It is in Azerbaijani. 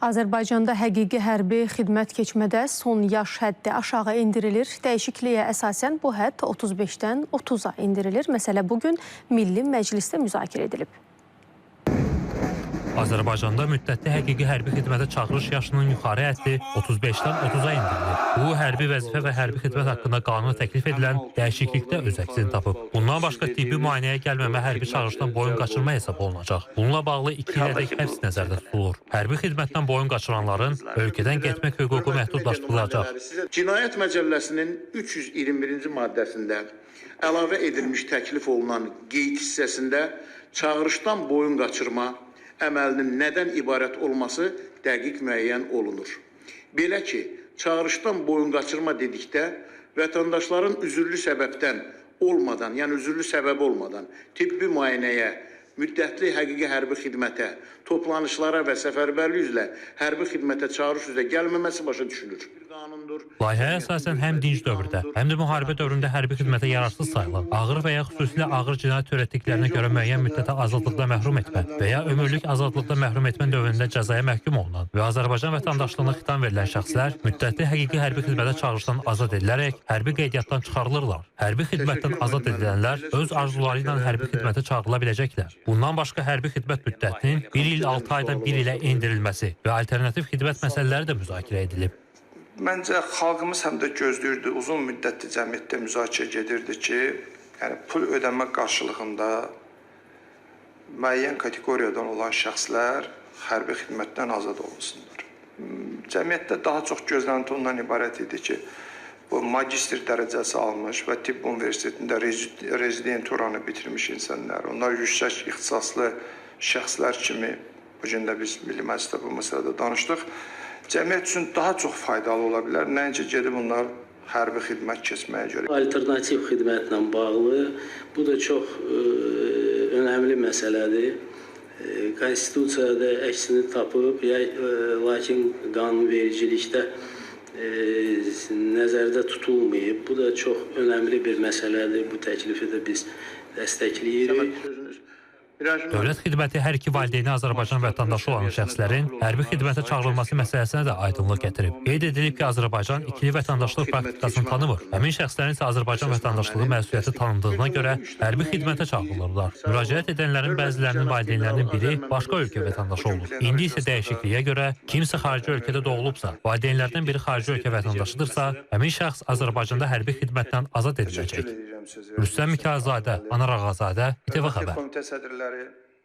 Azərbaycanda həqiqi hərbi xidmət keçmədə son yaş həddi aşağı endirilir. Dəyişikliyə əsasən bu hədd 35-dən 30-a endirilir. Məsələ bugün Milli Məclisdə müzakirə edilib. Azərbaycanda müddətli həqiqi hərbi xidmətə çağırış yaşının yuxarı həddi 35-dən 30-a endirilir. Bu, hərbi vəzifə və hərbi xidmət haqqında qanuna təklif edilən dəyişiklikdə öz əksini tapıb. Bundan başqa tibbi müayinəyə gəlməmə hərbi çağırışdan boyun qaçırma hesab olunacaq. Bununla bağlı 2 ilədək həbs nəzərdə tutulur. Hərbi xidmətdən boyun qaçıranların ölkədən getmək hüququ məhdudlaşdırılacaq. Cinayət Məcəlləsinin 321-ci maddəsində əlavə edilmiş təklif olunan qeyd hissəsində çağırışdan boyun qaçırma əməlinin nədən ibarət olması dəqiq müəyyən olunur. Belə ki, çağırışdan boyun qaçırma dedikdə vətəndaşların üzürlü səbəbdən olmadan, yəni üzürlü səbəb olmadan tibbi müayinəyə, müddətli həqiqi hərbi xidmətə, toplanışlara və səfərbərlik üzrə hərbi xidmətə çağırış üzrə gəlməməsi başa düşülür. Layihəyə əsasən həm dinc dövrdə, həm də müharibə dövründə hərbi xidmətə yararsız sayılan, ağır və ya xüsusilə ağır cinayət törətdiklərinə görə müəyyən müddətə azadlıqda məhrum etmə və ya ömürlük azadlıqda məhrum etmə dövründə cəzaya məhkum olunan və Azərbaycan vətəndaşlığına xitam verilən şəxslər müddətli həqiqi hərbi xidmətə çağırışdan azad edilərək hərbi qeydiyyatdan çıxarılırlar. Hərbi xidmətdən azad edilənlər öz arzuları ilə hərbi xidmətə çağırıla biləcəklər. Bundan başqa hərbi xidmət müddətinin 1 il 6 aydan 1 ilə endirilməsi və alternativ xidmət məsələləri də müzakirə edilib. Məncə xalqımız həm də gözləyirdi, uzun müddətli cəmiyyətdə müzakirə gedirdi ki, yəni pul ödəmə qarşılığında müəyyən kateqoriyadan olan şəxslər hərbi xidmətdən azad olunsunlar. Cəmiyyətdə daha çox gözlənti ondan ibarət idi ki, bu magistr dərəcəsi almış və tibb universitetində rezidenturanı bitirmiş insanlar, onlar yüksək ixtisaslı şəxslər kimi bu gün də biz Milli Məclisdə bu məsələdə danışdıq. Cəmiyyət üçün daha çox faydalı ola bilər, nəinki gedib onlar hərbi xidmət keçməyə görə. Alternativ xidmətlə bağlı bu da çox önəmli məsələdir. Konstitusiyada əksini tapıb, lakin qanunvericilikdə nəzərdə tutulmayıb. Bu da çox önəmli bir məsələdir. Bu təklifi də biz dəstəkləyirik. Dövlət xidməti hər iki valideyni Azərbaycan vətəndaşı olan şəxslərin hərbi xidmətə çağırılması məsələsinə də aydınlıq gətirib. Qeyd edilib ki, Azərbaycan ikili vətəndaşlıq praktikasını tanımır. Həmin şəxslərin isə Azərbaycan vətəndaşlığı məsuliyyəti tanındığına görə hərbi xidmətə çağırılırlar. Müraciət edənlərin bəzilərinin valideynlərinin biri başqa ölkə vətəndaşı olur. İndi isə dəyişikliyə görə kimsə xarici ölkədə doğulubsa, valideynlərdən biri xarici ölkə vətəndaşıdırsa, həmin şəxs Azərbaycanda hərbi xidmətdən azad ediləcək. Rüstəm Mikayılzadə, Anar Ağazadə, İTV Xəbər.